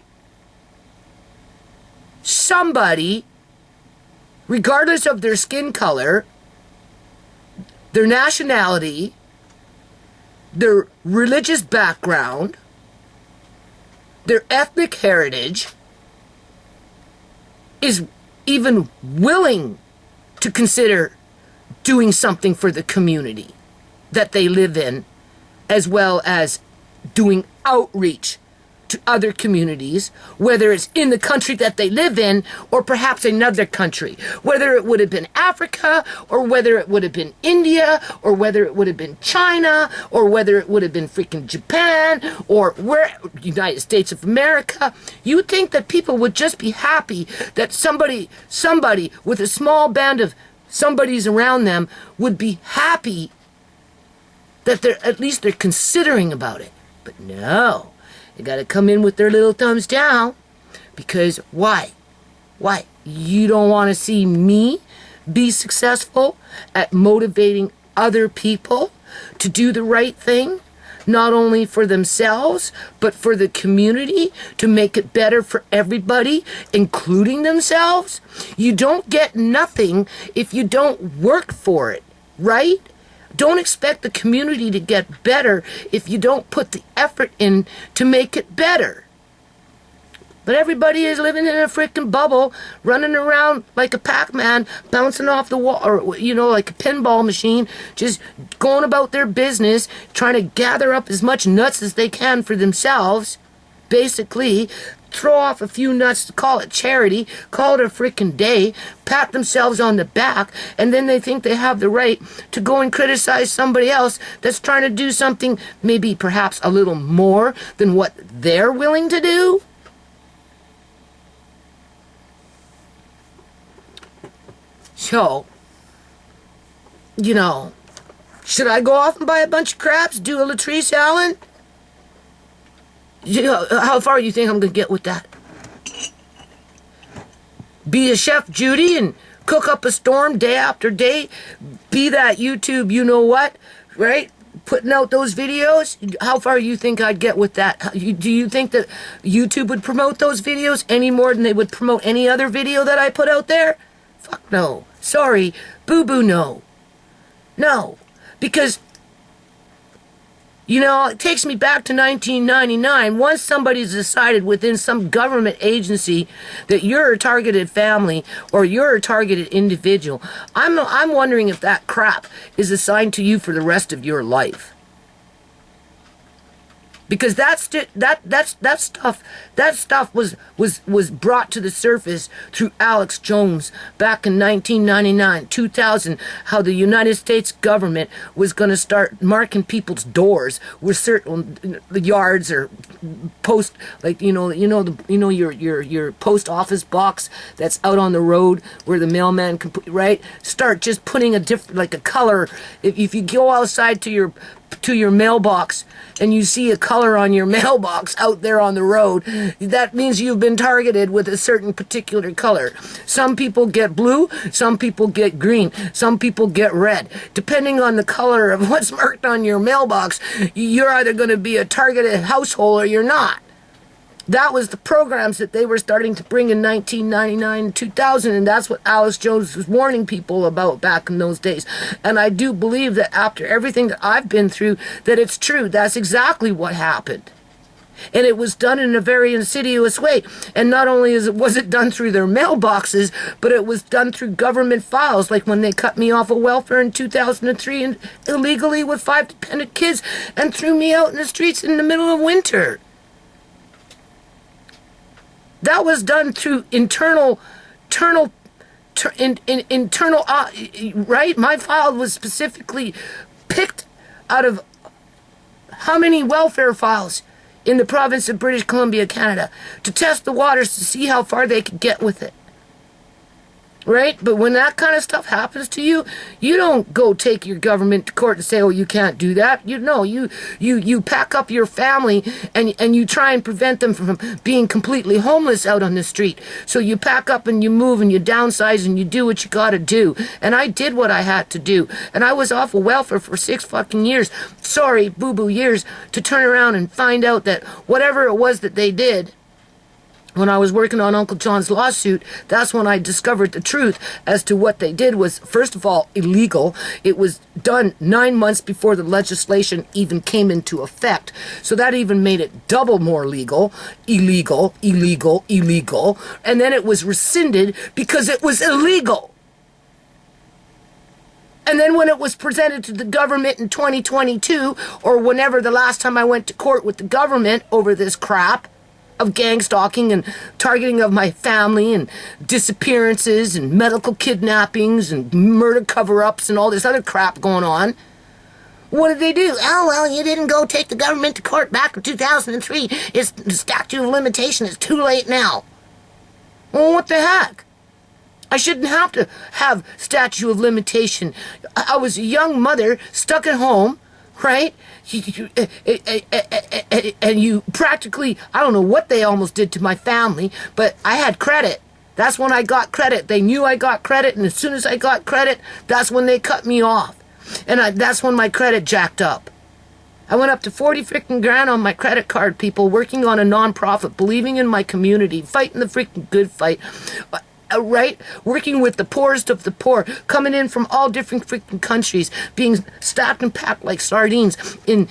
S1: regardless of their skin color, their nationality, their religious background, their ethnic heritage, is even willing to consider doing something for the community that they live in, as well as doing outreach to other communities, whether it's in the country that they live in or perhaps another country, whether it would have been Africa or whether it would have been India or whether it would have been China or whether it would have been freaking Japan or United States of America. You would think that people would just be happy that somebody with a small band of somebodies around them would be happy that at least they're considering about it. But no. They got to come in with their little thumbs down, because why? Why? You don't want to see me be successful at motivating other people to do the right thing, not only for themselves, but for the community, to make it better for everybody, including themselves? You don't get nothing if you don't work for it, right? Don't expect the community to get better if you don't put the effort in to make it better. But everybody is living in a freaking bubble, running around like a Pac-Man, bouncing off the wall, or, like a pinball machine, just going about their business, trying to gather up as much nuts as they can for themselves. Basically, throw off a few nuts, call it charity, call it a freaking day, pat themselves on the back, and then they think they have the right to go and criticize somebody else that's trying to do something maybe perhaps a little more than what they're willing to do. So, should I go off and buy a bunch of craps, do a Latrice Allen? How far do you think I'm going to get with that? Be a Chef Judy and cook up a storm day after day? Be that YouTube you-know-what, right? Putting out those videos? How far do you think I'd get with that? Do you think that YouTube would promote those videos any more than they would promote any other video that I put out there? Fuck no. Sorry. Boo-boo no. No. Because it takes me back to 1999. Once somebody's decided within some government agency that you're a targeted family or you're a targeted individual, I'm wondering if that crap is assigned to you for the rest of your life. Because that stuff was brought to the surface through Alex Jones back in 1999, 2000. How the United States government was going to start marking people's doors with certain yards or post, like your post office box that's out on the road where the mailman can put, right. Start just putting a different, like a color. If you go outside to your to your mailbox and you see a color on your mailbox out there on the road, that means you've been targeted with a certain particular color. Some people get blue, some people get green, some people get red. Depending on the color of what's marked on your mailbox, you're either going to be a targeted household or you're not. That was the programs that they were starting to bring in 1999 and 2000, and that's what Alice Jones was warning people about back in those days. And I do believe that after everything that I've been through, that it's true. That's exactly what happened. And it was done in a very insidious way. And not only was it done through their mailboxes, but it was done through government files, like when they cut me off of welfare in 2003 and illegally with 5 dependent kids and threw me out in the streets in the middle of winter. That was done through internal, right? My file was specifically picked out of how many welfare files in the province of British Columbia, Canada, to test the waters to see how far they could get with it. Right? But when that kind of stuff happens to you, you don't go take your government to court and say, oh, you can't do that. You pack up your family and you try and prevent them from being completely homeless out on the street. So you pack up and you move and you downsize and you do what you gotta do. And I did what I had to do. And I was off of welfare for 6 fucking years. Sorry, boo-boo years, to turn around and find out that whatever it was that they did, when I was working on Uncle John's lawsuit, that's when I discovered the truth as to what they did was, first of all, illegal. It was done 9 months before the legislation even came into effect. So that even made it double more illegal. And then it was rescinded because it was illegal. And then when it was presented to the government in 2022, or whenever the last time I went to court with the government over this crap, of gang stalking and targeting of my family and disappearances and medical kidnappings and murder cover-ups and all this other crap going on. What did they do? Oh, well, you didn't go take the government to court back in 2003. It's the statute of limitation. It's too late now. Well, what the heck? I shouldn't have to have statute of limitation. I was a young mother stuck at home, right? And you practically, I don't know what they almost did to my family, but I had credit. That's when I got credit. They knew I got credit, and as soon as I got credit, that's when they cut me off. And that's when my credit jacked up. I went up to 40 freaking grand on my credit card, people, working on a nonprofit, believing in my community, fighting the freaking good fight. Right? Working with the poorest of the poor, coming in from all different freaking countries, being stacked and packed like sardines in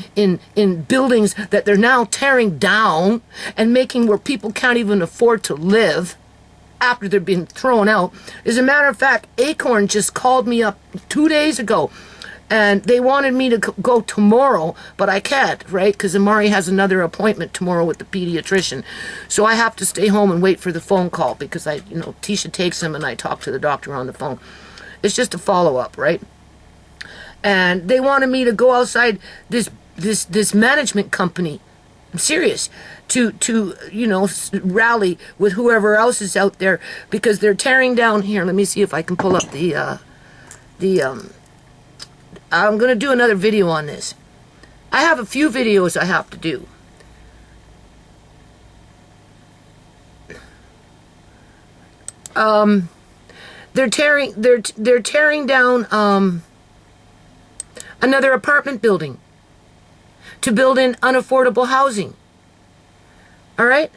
S1: buildings that they're now tearing down and making where people can't even afford to live after they're being thrown out. As a matter of fact, Acorn just called me up 2 days ago, and they wanted me to go tomorrow, but I can't, right? Because Amari has another appointment tomorrow with the pediatrician. So I have to stay home and wait for the phone call because Tisha takes him and I talk to the doctor on the phone. It's just a follow-up, right? And they wanted me to go outside this management company. I'm serious. To rally with whoever else is out there because they're tearing down here. Let me see if I can pull up I'm going to do another video on this. I have a few videos I have to do. They're tearing down another apartment building to build in unaffordable housing. All right?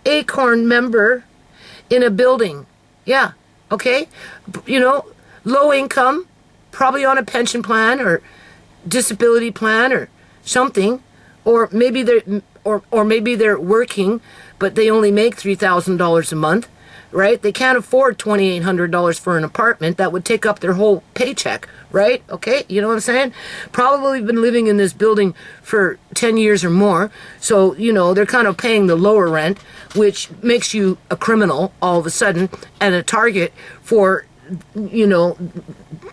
S1: Acorn member in a building. Yeah, okay? Low income, probably on a pension plan or disability plan or something, or maybe they're working, but they only make $3,000 a month, right? They can't afford $2,800 for an apartment. That would take up their whole paycheck, right? Okay, you know what I'm saying? Probably been living in this building for 10 years or more, so they're kind of paying the lower rent, which makes you a criminal all of a sudden and a target for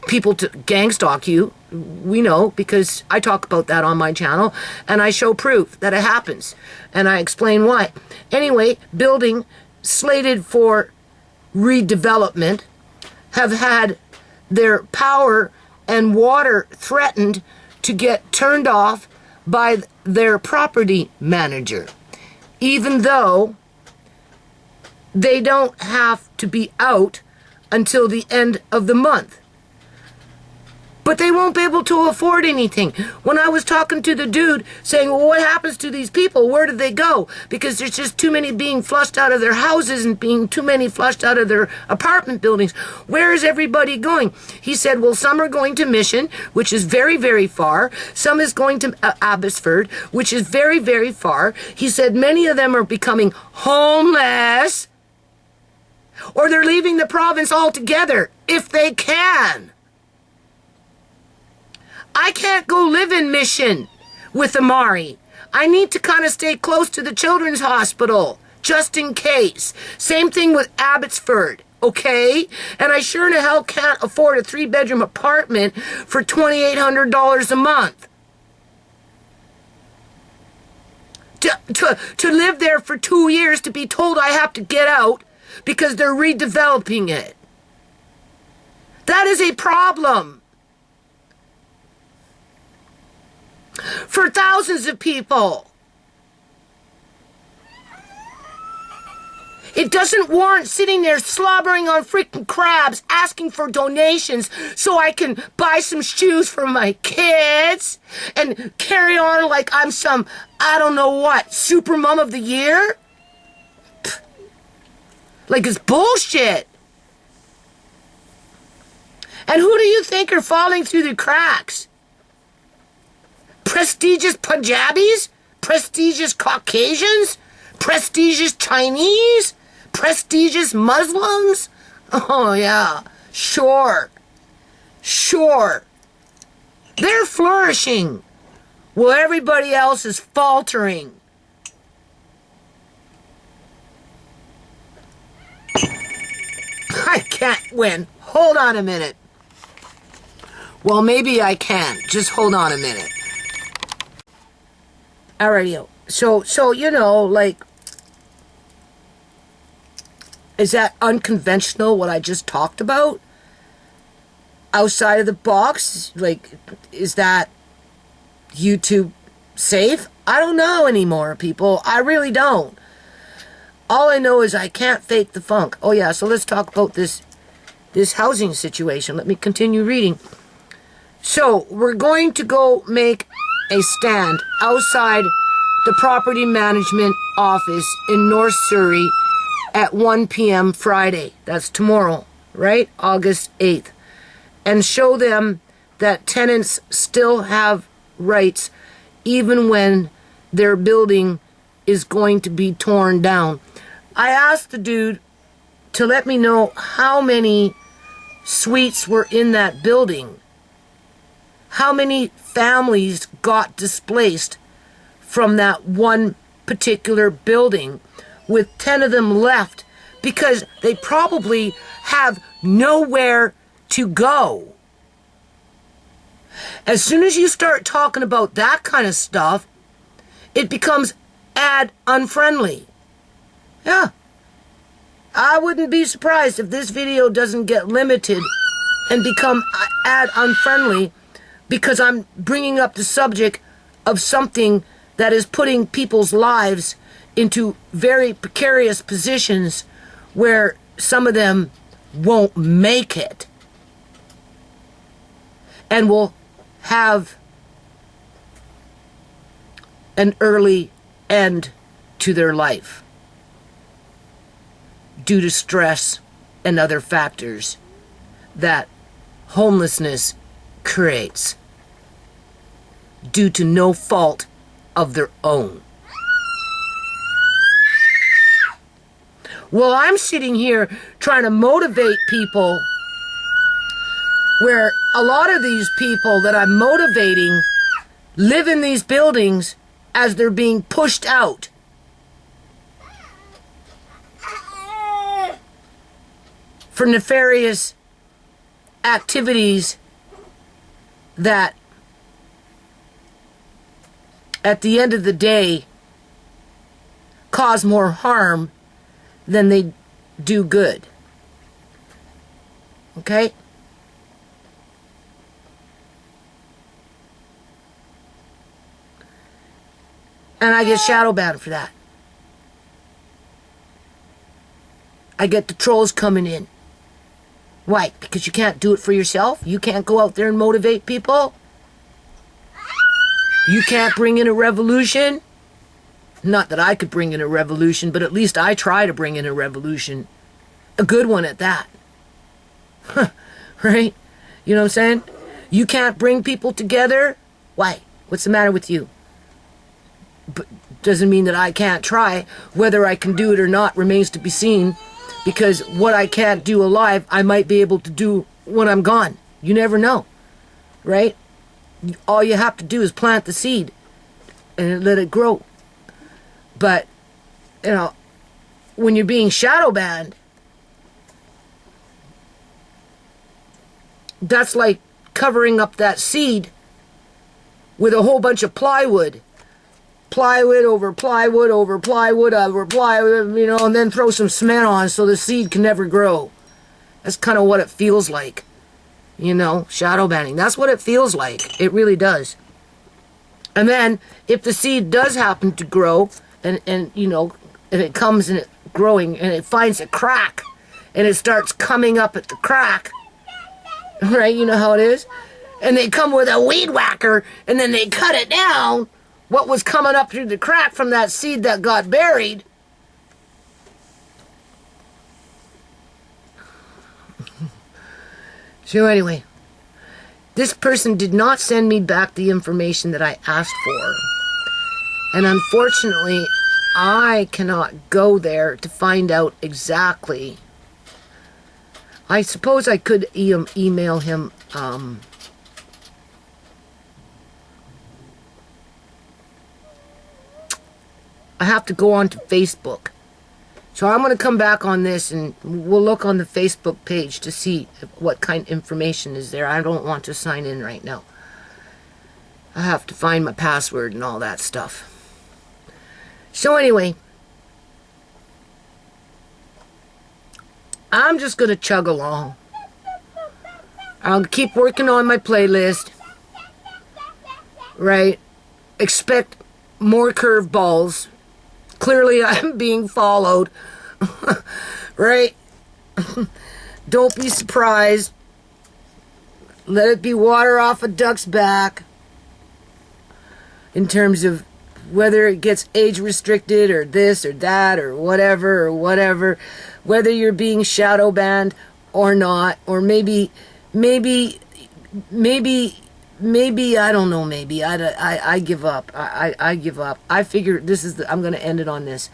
S1: people to gang stalk you. We know because I talk about that on my channel and I show proof that it happens and I explain why. Anyway, building slated for redevelopment have had their power and water threatened to get turned off by their property manager, even though they don't have to be out until the end of the month. But they won't be able to afford anything. When I was talking to the dude saying, well, what happens to these people? Where do they go? Because there's just too many being flushed out of their houses and being too many flushed out of their apartment buildings. Where is everybody going? He said, well, some are going to Mission, which is very, very far. Some is going to Abbotsford, which is very, very far. He said many of them are becoming homeless, or they're leaving the province altogether if they can. I can't go live in Mission with Amari. I need to kind of stay close to the children's hospital, just in case. Same thing with Abbotsford, okay? And I sure in the hell can't afford a 3-bedroom apartment for $2,800 a month. To live there for 2 years, to be told I have to get out because they're redeveloping it. That is a problem for thousands of people. It doesn't warrant sitting there slobbering on freaking crabs asking for donations so I can buy some shoes for my kids and carry on like I'm some, I don't know what, super mom of the year? Pfft. Like it's bullshit. And who do you think are falling through the cracks? Prestigious Punjabis? Prestigious Caucasians? Prestigious Chinese? Prestigious Muslims? Oh, yeah. Sure. They're flourishing while everybody else is faltering. I can't win. Hold on a minute. Well, maybe I can. Just hold on a minute. Alrighty. So you know, like, is that unconventional what I just talked about? Outside of the box? Like, is that YouTube safe? I don't know anymore, people. I really don't. All I know is I can't fake the funk. Oh yeah, so let's talk about this housing situation. Let me continue reading. So, we're going to go make a stand outside the property management office in North Surrey at 1 p.m. Friday. That's tomorrow, right? August 8th. And show them that tenants still have rights even when their building is going to be torn down. I asked the dude to let me know how many suites were in that building. How many families got displaced from that one particular building with 10 of them left because they probably have nowhere to go. As soon as you start talking about that kind of stuff, it becomes ad unfriendly. Yeah. I wouldn't be surprised if this video doesn't get limited and become ad unfriendly because I'm bringing up the subject of something that is putting people's lives into very precarious positions where some of them won't make it and will have an early end to their life due to stress and other factors that homelessness creates due to no fault of their own. Well, I'm sitting here trying to motivate people where a lot of these people that I'm motivating live in these buildings as they're being pushed out. For nefarious activities that at the end of the day cause more harm than they do good. Okay? And I get shadow banned for that. I get the trolls coming in. Why? Because you can't do it for yourself? You can't go out there and motivate people? You can't bring in a revolution? Not that I could bring in a revolution, but at least I try to bring in a revolution. A good one at that. Right? You know what I'm saying? You can't bring people together? Why? What's the matter with you? But doesn't mean that I can't try. Whether I can do it or not remains to be seen. Because what I can't do alive, I might be able to do when I'm gone. You never know. Right? All you have to do is plant the seed and let it grow. But, you know, when you're being shadow banned, that's like covering up that seed with a whole bunch of plywood. Plywood over plywood over plywood over plywood, you know, and then throw some cement on so the seed can never grow. That's kind of what it feels like. You know, shadow banning. That's what it feels like. It really does. And then, if the seed does happen to grow, and you know, and it comes and it's growing, and it finds a crack, and it starts coming up at the crack, right? You know how it is? And they come with a weed whacker, and then they cut it down. What was coming up through the crack from that seed that got buried. So anyway, this person did not send me back the information that I asked for. And unfortunately, I cannot go there to find out exactly. I suppose I could email him. I have to go on to Facebook. So I'm going to come back on this and we'll look on the Facebook page to see what kind of information is there. I don't want to sign in right now. I have to find my password and all that stuff. So anyway, I'm just going to chug along. I'll keep working on my playlist. Right? Expect more curveballs. Clearly, I'm being followed. Right? Don't be surprised. Let it be water off a duck's back. In terms of whether it gets age restricted or this or that or whatever. Whether you're being shadow banned or not. Or maybe, I don't know, maybe. I give up. I give up. I figure I'm going to end it on this.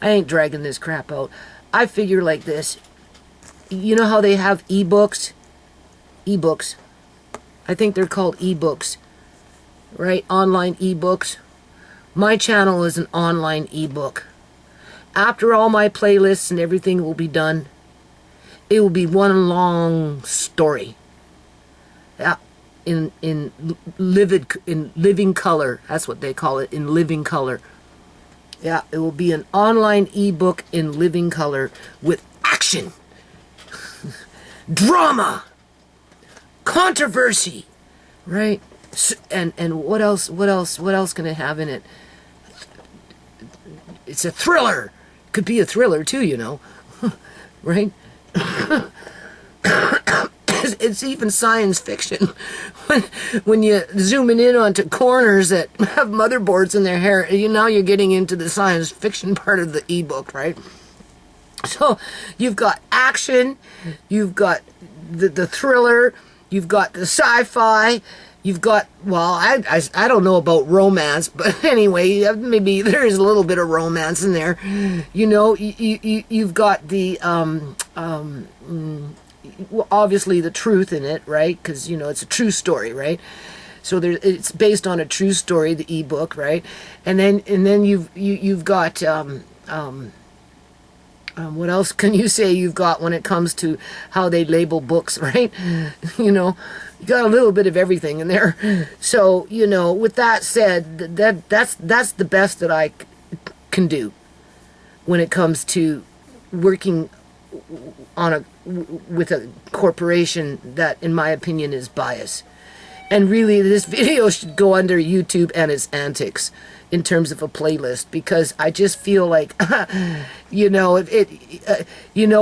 S1: I ain't dragging this crap out. I figure like this. You know how they have ebooks? Ebooks. I think they're called ebooks. Right? Online ebooks. My channel is an online ebook. After all my playlists and everything will be done, it will be one long story. Yeah. In living color. That's what they call it, in living color. Yeah, it will be an online ebook in living color with action, drama, controversy, right? And what else can it have in it? It's a thriller. Could be a thriller too, you know. Right? It's even science fiction. When you zooming in onto corners that have motherboards in their hair, now you're getting into the science fiction part of the ebook, right? So you've got action, you've got the thriller, you've got the sci-fi, you've got, well, I don't know about romance, but anyway, maybe there's a little bit of romance in there. You've got the obviously the truth in it, right? Because it's a true story, right? So it's based on a true story, the ebook, right? And then you've got what else can you say you've got when it comes to how they label books, right? You got a little bit of everything in there. So with that said, that's the best that I can do when it comes to working with a corporation that, in my opinion, is biased. And really, this video should go under YouTube and its antics in terms of a playlist, because I just feel like, you know,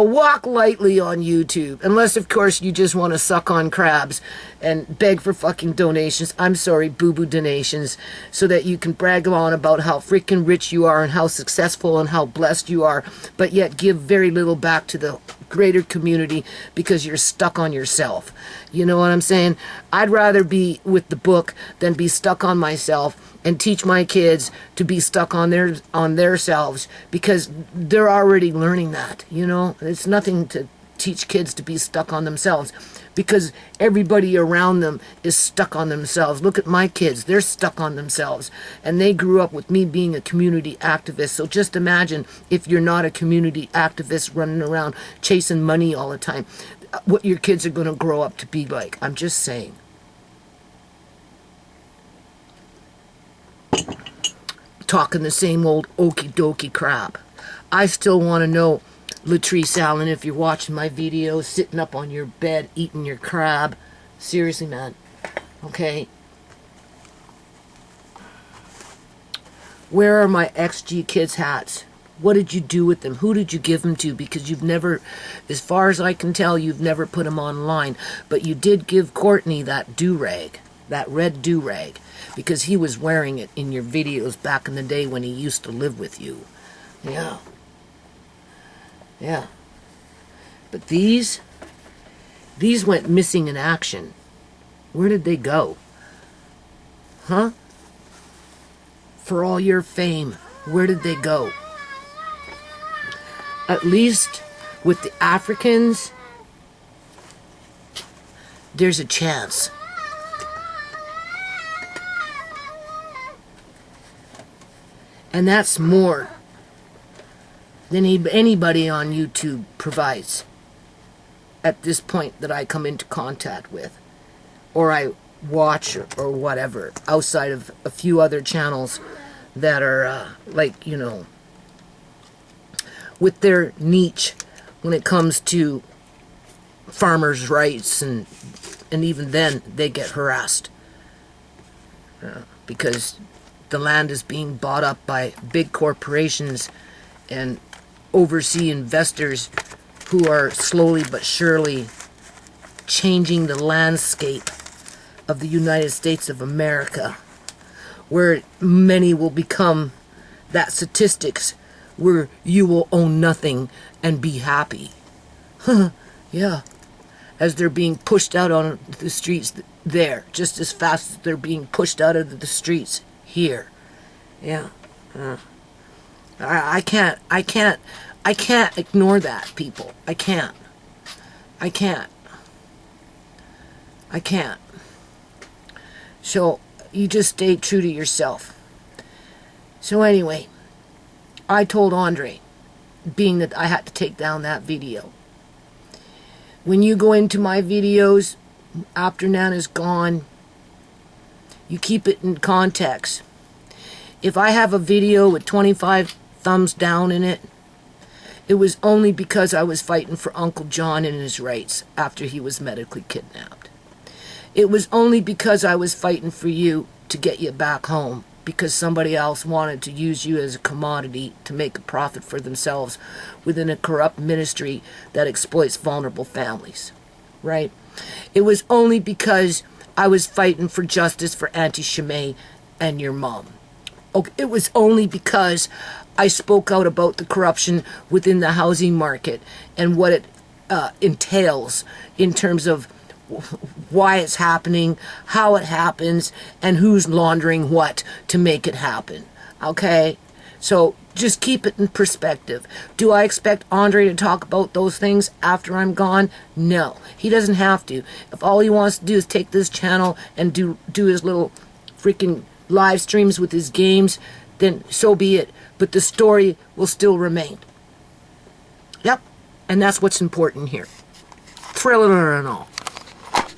S1: walk lightly on YouTube, unless of course you just want to suck on crabs and beg for fucking donations. I'm sorry, boo-boo donations, so that you can brag on about how freaking rich you are and how successful and how blessed you are, but yet give very little back to the greater community because you're stuck on yourself. You know what I'm saying? I'd rather be with the book than be stuck on myself and teach my kids to be stuck on their selves, because they're already learning that, you know? It's nothing to teach kids to be stuck on themselves, because everybody around them is stuck on themselves. Look at my kids. They're stuck on themselves, and they grew up with me being a community activist. So just imagine if you're not a community activist running around chasing money all the time, what your kids are going to grow up to be like. I'm just saying. Talking the same old okie dokie crap. I still want to know, Latrice Allen, if you're watching my videos, sitting up on your bed, eating your crab. Seriously, man. Okay? Where are my XG Kids hats? What did you do with them? Who did you give them to? Because you've never, as far as I can tell, you've never put them online. But you did give Courtney that do-rag, that red do-rag, because he was wearing it in your videos back in the day when he used to live with you. Yeah. Yeah. But these went missing in action. Where did they go? Huh? For all your fame, where did they go? At least with the Africans, there's a chance. And that's more than anybody on YouTube provides at this point that I come into contact with, or I watch, or whatever, outside of a few other channels that are like, you know, with their niche when it comes to farmers' rights, and even then they get harassed because the land is being bought up by big corporations and overseas investors who are slowly but surely changing the landscape of the United States of America, where many will become that statistics where you will own nothing and be happy. Yeah. As they're being pushed out on the streets there, just as fast as they're being pushed out of the streets here. Yeah. I can't ignore that, people. I can't. So you just stay true to yourself. So anyway, I told Andre, being that I had to take down that video, when you go into my videos after Nana's gone, you keep it in context. If I have a video with 25 thumbs down in it, it was only because I was fighting for Uncle John and his rights after he was medically kidnapped. It was only because I was fighting for you to get you back home, because somebody else wanted to use you as a commodity to make a profit for themselves within a corrupt ministry that exploits vulnerable families, right? It was only because I was fighting for justice for Auntie Shimei and your mom. Okay, it was only because I spoke out about the corruption within the housing market and what it entails in terms of why it's happening, how it happens, and who's laundering what to make it happen. Okay? So just keep it in perspective. Do I expect Andre to talk about those things after I'm gone? No. He doesn't have to. If all he wants to do is take this channel and do his little freaking live streams with his games, then so be it. But the story will still remain. Yep. And that's what's important here. Thriller and all.